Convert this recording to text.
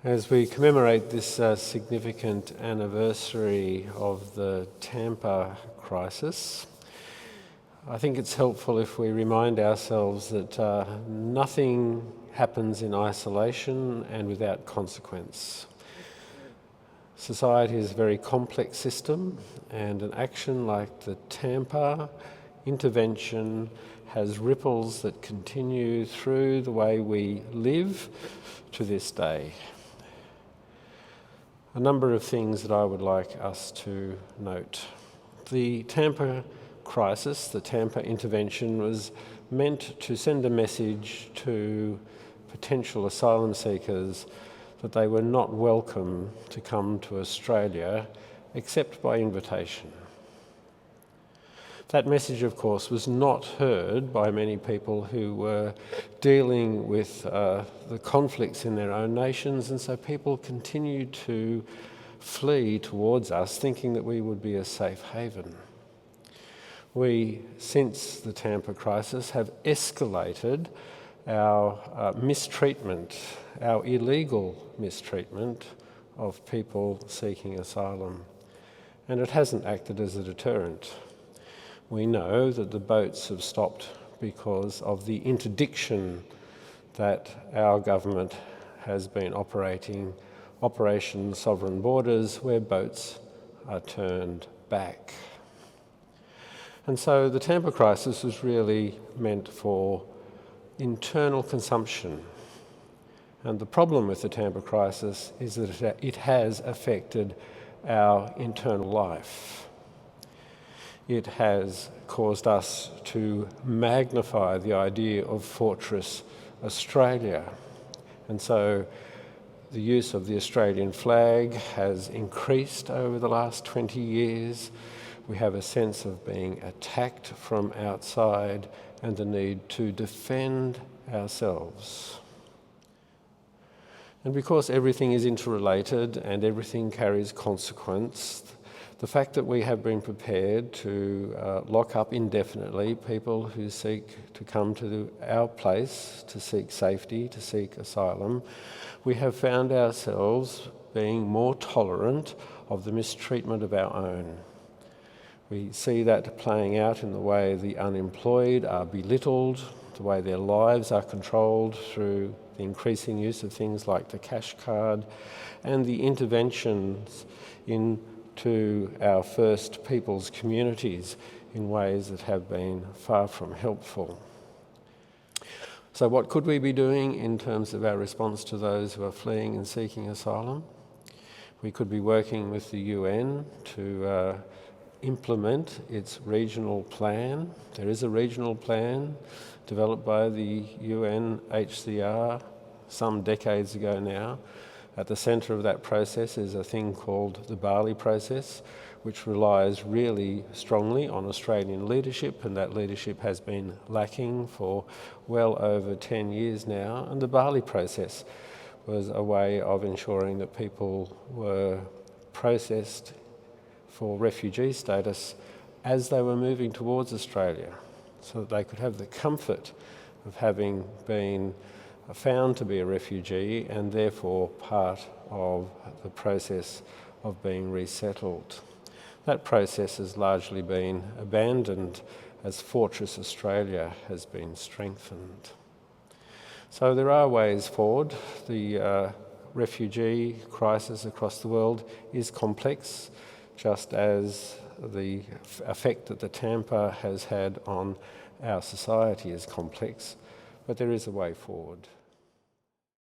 As we commemorate this significant anniversary of the Tampa crisis, I think it's helpful if we remind ourselves that nothing happens in isolation and without consequence. Society is a very complex system, and an action like the Tampa intervention has ripples that continue through the way we live to this day. A number of things that I would like us to note. The Tampa crisis, the Tampa intervention, was meant to send a message to potential asylum seekers that they were not welcome to come to Australia except by invitation. That message, of course, was not heard by many people who were dealing with the conflicts in their own nations, and so people continued to flee towards us, thinking that we would be a safe haven. We, since the Tampa crisis, have escalated our mistreatment, our illegal mistreatment of people seeking asylum, and it hasn't acted as a deterrent. We know that the boats have stopped because of the interdiction that our government has been operating, Operation Sovereign Borders, where boats are turned back. And so the Tampa crisis was really meant for internal consumption. And the problem with the Tampa crisis is that it has affected our internal life. It has caused us to magnify the idea of Fortress Australia. And so the use of the Australian flag has increased over the last 20 years. We have a sense of being attacked from outside and the need to defend ourselves. And because everything is interrelated and everything carries consequence, the fact that we have been prepared to lock up indefinitely people who seek to come to our place to seek safety, to seek asylum, we have found ourselves being more tolerant of the mistreatment of our own. We see that playing out in the way the unemployed are belittled, the way their lives are controlled through the increasing use of things like the cash card, and the interventions into our First Peoples communities in ways that have been far from helpful. So what could we be doing in terms of our response to those who are fleeing and seeking asylum? We could be working with the UN to implement its regional plan. There is a regional plan developed by the UNHCR some decades ago now. At the centre of that process is a thing called the Bali process, which relies really strongly on Australian leadership, and that leadership has been lacking for well over 10 years now. And the Bali process was a way of ensuring that people were processed for refugee status as they were moving towards Australia, so that they could have the comfort of having been found to be a refugee and therefore part of the process of being resettled. That process has largely been abandoned as Fortress Australia has been strengthened. So there are ways forward. The refugee crisis across the world is complex, just as the effect that the Tampa has had on our society is complex, but there is a way forward.